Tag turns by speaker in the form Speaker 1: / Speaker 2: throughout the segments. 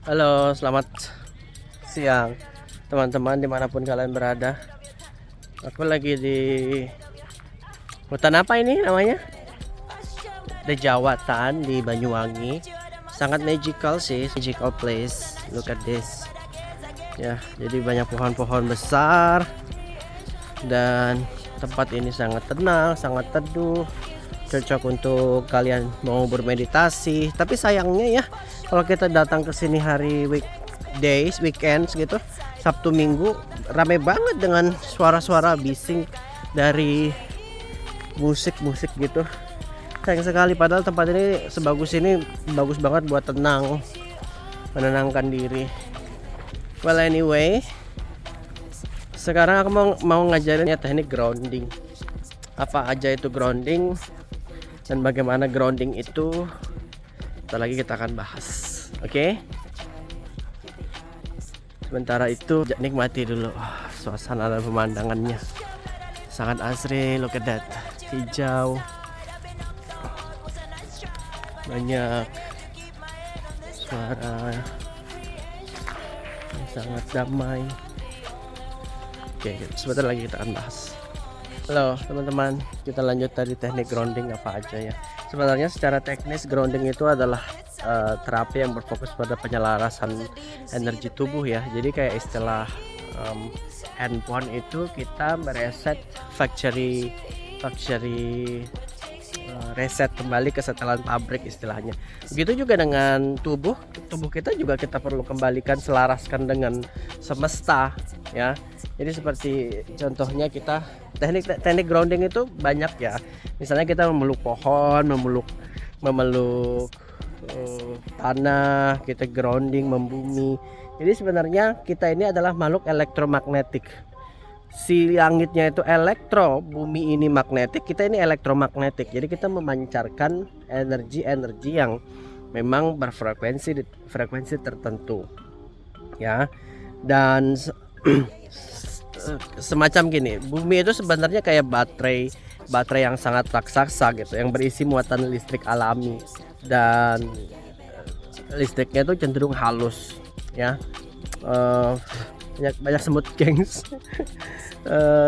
Speaker 1: Halo, selamat siang teman-teman dimanapun kalian berada. Aku lagi di hutan apa ini namanya? Dejawatan di Banyuwangi. Sangat magical sih, magical place. Look at this. Ya, jadi banyak pohon-pohon besar dan tempat ini sangat tenang, sangat teduh. Cocok untuk kalian mau bermeditasi. Tapi sayangnya ya, kalau kita datang ke sini hari weekdays, weekends gitu, Sabtu Minggu, rame banget dengan suara-suara bising dari musik-musik gitu. Sayang sekali, padahal tempat ini sebagus ini bagus banget buat tenang, menenangkan diri. Well anyway, sekarang aku mau ngajarin ya teknik grounding. Apa aja itu grounding dan bagaimana grounding itu, sebentar lagi kita akan bahas. Oke? Sementara itu nikmati dulu suasana dan pemandangannya. Sangat asri, look at that. Hijau. Banyak suara yang sangat damai. Oke, sebentar lagi kita akan bahas. Halo teman-teman, kita lanjut dari teknik grounding apa aja ya. Sebenarnya secara teknis grounding itu adalah terapi yang berfokus pada penyelarasan energi tubuh ya. Jadi kayak istilah handphone itu kita mereset factory reset kembali ke setelan pabrik istilahnya. Begitu juga dengan tubuh kita juga kita perlu kembalikan, selaraskan dengan semesta ya. Jadi seperti contohnya kita teknik grounding itu banyak ya. Misalnya kita memeluk pohon, memeluk tanah, kita grounding, membumi. Jadi sebenarnya kita ini adalah makhluk elektromagnetik. Si langitnya itu elektro, bumi ini magnetik, kita ini elektromagnetik. Jadi kita memancarkan energi-energi yang memang frekuensi tertentu ya. Dan semacam gini, bumi itu sebenarnya kayak baterai yang sangat raksasa gitu, yang berisi muatan listrik alami, dan listriknya itu cenderung halus ya. Banyak semut gengs.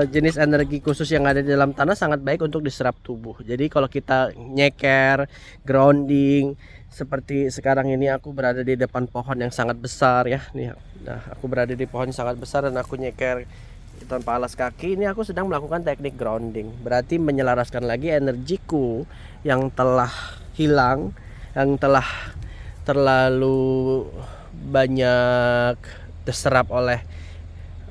Speaker 1: Jenis energi khusus yang ada di dalam tanah sangat baik untuk diserap tubuh. Jadi kalau kita nyeker, grounding, seperti sekarang ini aku berada di depan pohon yang sangat besar ya. Nih, nah aku berada di pohon yang sangat besar dan aku nyeker tanpa alas kaki. Ini aku sedang melakukan teknik grounding. Berarti menyelaraskan lagi energiku yang telah hilang, yang telah terlalu banyak terserap oleh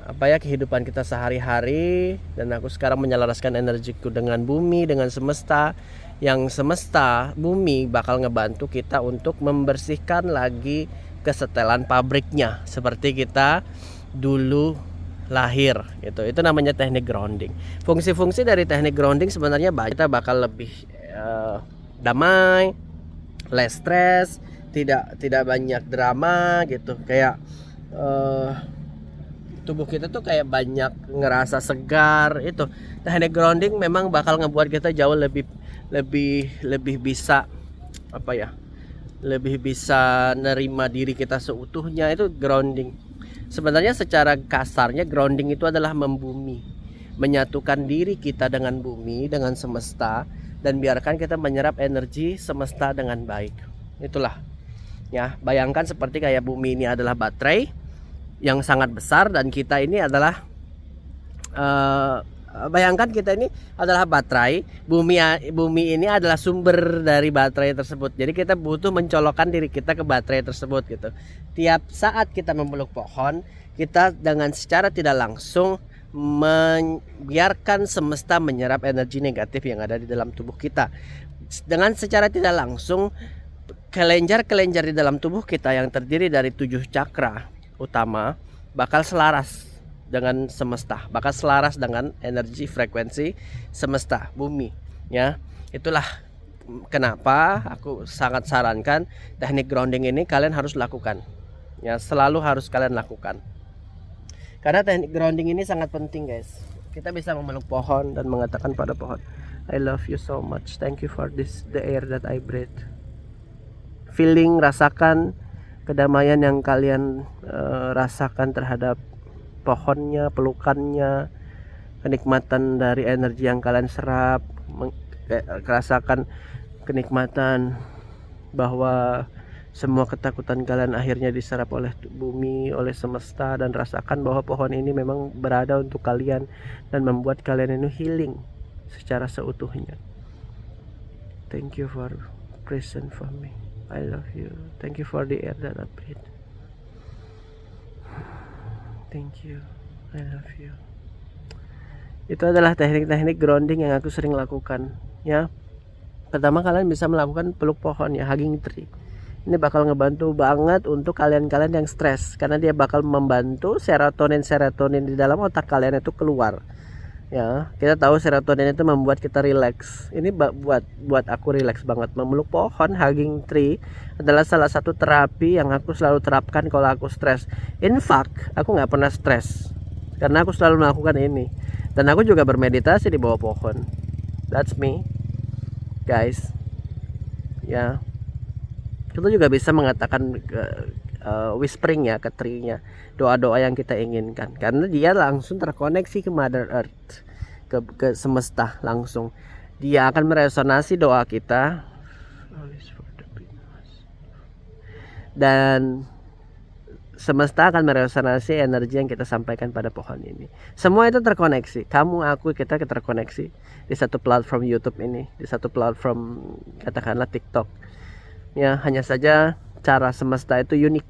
Speaker 1: kehidupan kita sehari-hari, dan aku sekarang menyelaraskan energiku dengan bumi, dengan semesta. Yang semesta bumi bakal ngebantu kita untuk membersihkan lagi kesetelan pabriknya seperti kita dulu lahir gitu. Itu namanya teknik grounding. Fungsi-fungsi dari teknik grounding sebenarnya banyak. Kita bakal lebih damai, less stress, tidak banyak drama gitu. Kayak tubuh kita tuh kayak banyak ngerasa segar. Itu teknik grounding memang bakal ngebuat kita jauh lebih bisa lebih bisa nerima diri kita seutuhnya. Itu grounding. Sebenarnya secara kasarnya grounding itu adalah membumi, menyatukan diri kita dengan bumi, dengan semesta, dan biarkan kita menyerap energi semesta dengan baik. Itulah ya, bayangkan seperti kayak bumi ini adalah baterai yang sangat besar, dan kita ini adalah bayangkan kita ini adalah baterai, bumi ini adalah sumber dari baterai tersebut. Jadi kita butuh mencolokkan diri kita ke baterai tersebut gitu. Tiap saat kita memeluk pohon, kita dengan secara tidak langsung membiarkan semesta menyerap energi negatif yang ada di dalam tubuh kita. Dengan secara tidak langsung, kelenjar-kelenjar di dalam tubuh kita yang terdiri dari 7 cakra utama bakal selaras dengan semesta, bakal selaras dengan energi frekuensi semesta bumi ya. Itulah kenapa aku sangat sarankan teknik grounding ini kalian harus lakukan ya, selalu harus kalian lakukan, karena teknik grounding ini sangat penting guys. Kita bisa memeluk pohon dan mengatakan pada pohon, I love you so much, thank you for the air that I breathe. Feeling, rasakan kedamaian yang kalian rasakan terhadap pohonnya, pelukannya, kenikmatan dari energi yang kalian serap, rasakan kenikmatan bahwa semua ketakutan kalian akhirnya diserap oleh bumi, oleh semesta, dan rasakan bahwa pohon ini memang berada untuk kalian dan membuat kalian ini healing secara seutuhnya. Thank you for present for me. I love you. Thank you for the air that I breathe. Thank you. I love you. Itu adalah teknik-teknik grounding yang aku sering lakukan, ya. Pertama, kalian bisa melakukan peluk pohon, ya, hugging tree. Ini bakal ngebantu banget untuk kalian-kalian yang stres, karena dia bakal membantu serotonin di dalam otak kalian itu keluar. Ya, kita tahu serotonin itu membuat kita rileks. Ini buat aku rileks banget. Memeluk pohon, hugging tree adalah salah satu terapi yang aku selalu terapkan kalau aku stres. In fact, aku nggak pernah stres karena aku selalu melakukan ini. Dan aku juga bermeditasi di bawah pohon. That's me, guys. Ya, kita juga bisa mengatakan whispering, ya, ke tree-nya, doa-doa yang kita inginkan, karena dia langsung terkoneksi ke Mother Earth, ke semesta langsung. Dia akan meresonasi doa kita, dan semesta akan meresonasi energi yang kita sampaikan pada pohon ini. Semua itu terkoneksi. Kamu, aku, kita terkoneksi di satu platform YouTube ini, di satu platform katakanlah TikTok. Ya, hanya saja cara semesta itu unik,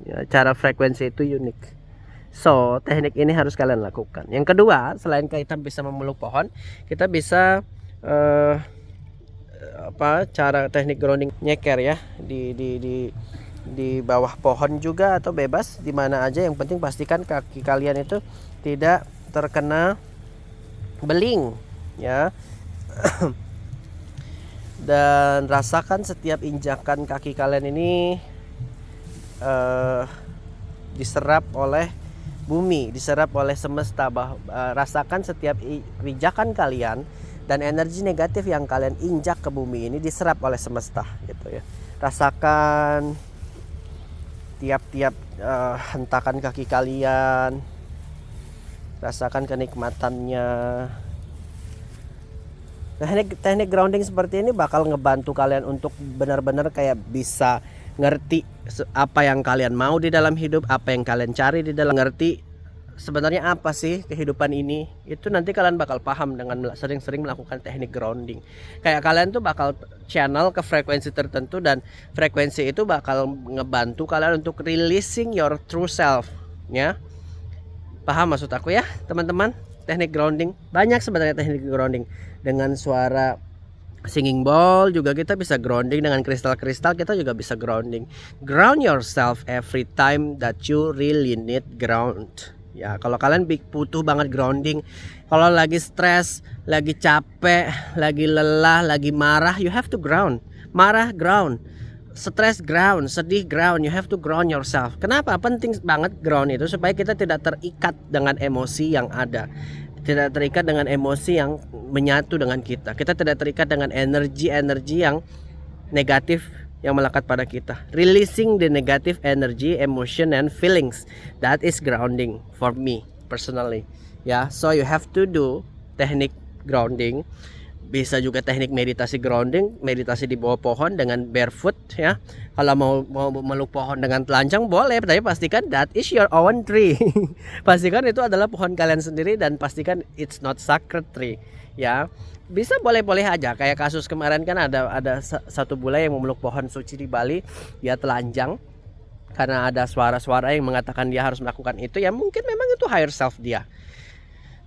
Speaker 1: ya, cara frekuensi itu unik. So, teknik ini harus kalian lakukan. Yang kedua, selain kita bisa memeluk pohon, kita bisa cara teknik grounding nyeker, ya, di bawah pohon juga atau bebas di mana aja. Yang penting pastikan kaki kalian itu tidak terkena beling, ya. Dan rasakan setiap injakan kaki kalian ini diserap oleh bumi, diserap oleh semesta. Rasakan setiap pijakan kalian dan energi negatif yang kalian injak ke bumi ini diserap oleh semesta, gitu, ya. Rasakan tiap-tiap hentakan kaki kalian, rasakan kenikmatannya. Teknik grounding seperti ini bakal ngebantu kalian untuk benar-benar kayak bisa ngerti apa yang kalian mau di dalam hidup, apa yang kalian cari di dalam, ngerti sebenarnya apa sih kehidupan ini. Itu nanti kalian bakal paham dengan sering-sering melakukan teknik grounding. Kayak kalian tuh bakal channel ke frekuensi tertentu, dan frekuensi itu bakal ngebantu kalian untuk releasing your true self, ya. Paham maksud aku, ya, teman-teman? Teknik grounding banyak sebenarnya. Teknik grounding dengan suara singing bowl juga kita bisa grounding, dengan kristal-kristal kita juga bisa grounding. Ground yourself every time that you really need ground. Ya, kalau kalian butuh banget grounding, kalau lagi stres, lagi capek, lagi lelah, lagi marah, you have to ground. Marah, ground. Stres, ground. Sedih, ground. You have to ground yourself. Kenapa? Penting banget ground itu supaya kita tidak terikat dengan emosi yang ada, tidak terikat dengan emosi yang menyatu dengan kita. Kita tidak terikat dengan energi-energi yang negatif yang melekat pada kita. Releasing the negative energy, emotion and feelings. That is grounding for me personally. Ya, so you have to do teknik grounding. Bisa juga teknik meditasi grounding, meditasi di bawah pohon dengan barefoot, ya. Kalau mau meluk pohon dengan telanjang boleh, tapi pastikan that is your own tree. Pastikan itu adalah pohon kalian sendiri, dan pastikan it's not sacred tree, ya. Bisa boleh-boleh aja. Kayak kasus kemarin kan ada satu bule yang memeluk pohon suci di Bali, dia telanjang karena ada suara-suara yang mengatakan dia harus melakukan itu. Ya mungkin memang itu higher self dia.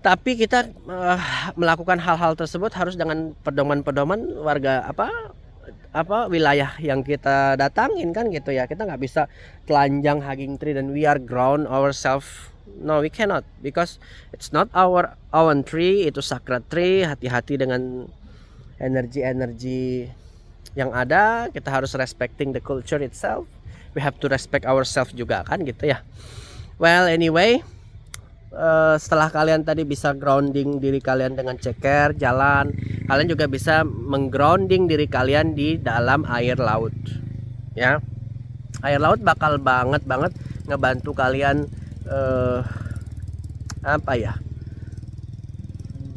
Speaker 1: Tapi kita melakukan hal-hal tersebut harus dengan pedoman-pedoman warga wilayah yang kita datangin, kan, gitu, ya. Kita nggak bisa telanjang hugging tree dan we are ground ourselves. No, we cannot, because it's not our own tree. Itu sacred tree. Hati-hati dengan energi-energi yang ada. Kita harus respecting the culture itself. We have to respect ourselves juga, kan, gitu, ya. Well, anyway, setelah kalian tadi bisa grounding diri kalian dengan ceker, jalan, kalian juga bisa menggrounding diri kalian di dalam air laut, ya. Air laut bakal banget ngebantu kalian apa ya,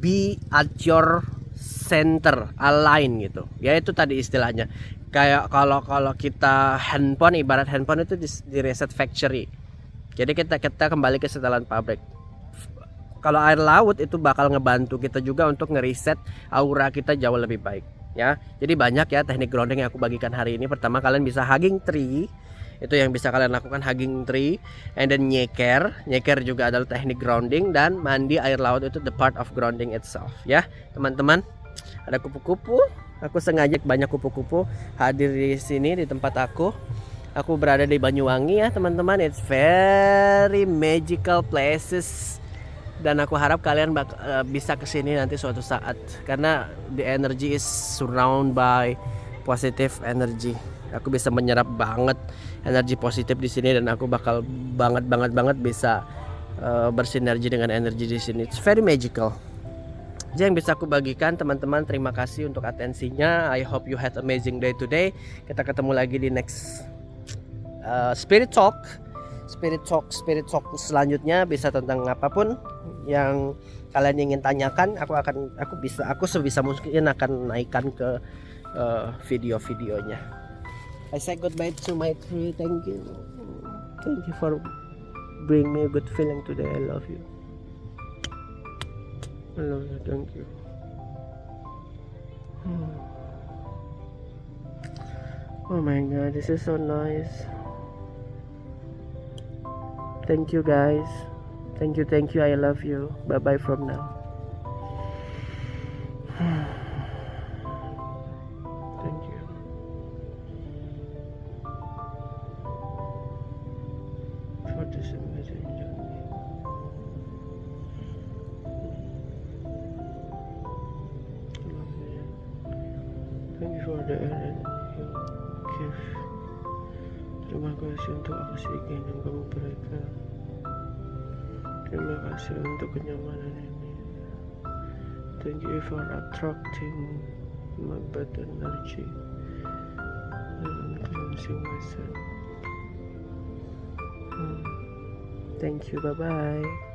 Speaker 1: be at your center, align gitu ya. Itu tadi istilahnya kayak kalau kita handphone, ibarat handphone itu di reset factory, jadi kita kembali ke setelan pabrik. Kalau air laut itu bakal ngebantu kita juga untuk ngeriset aura kita jauh lebih baik ya. Jadi banyak ya teknik grounding yang aku bagikan hari ini. Pertama, kalian bisa hugging tree, itu yang bisa kalian lakukan, hugging tree, and then nyeker juga adalah teknik grounding, dan mandi air laut itu the part of grounding itself ya teman-teman. Ada kupu-kupu, aku sengaja banyak kupu-kupu hadir di sini di tempat aku berada di Banyuwangi ya teman-teman. It's very magical places, dan aku harap kalian bisa kesini nanti suatu saat, karena the energy is surround by positive energy. Aku bisa menyerap banget energi positif di sini, dan aku bakal banget bisa bersinergi dengan energi di sini. It's very magical. Jadi yang bisa aku bagikan teman-teman, terima kasih untuk atensinya. I hope you had amazing day today. Kita ketemu lagi di next Spirit Talk selanjutnya, bisa tentang apapun yang kalian ingin tanyakan. Aku sebisa mungkin akan naikkan ke video-videonya. I say goodbye to my tree. Thank you for bring me a good feeling today. I love you. Thank you. Oh my god, this is so nice. Thank you guys. Thank you. I love you. Bye bye from now. Thank you. For this amazing journey. I love you. Thank you for the air you give. Terima kasih untuk oksigen yang kamu berikan. Terima kasih untuk kenyamanan ini. Thank you for attracting my bad energy and cleansing myself. Thank you. Bye bye.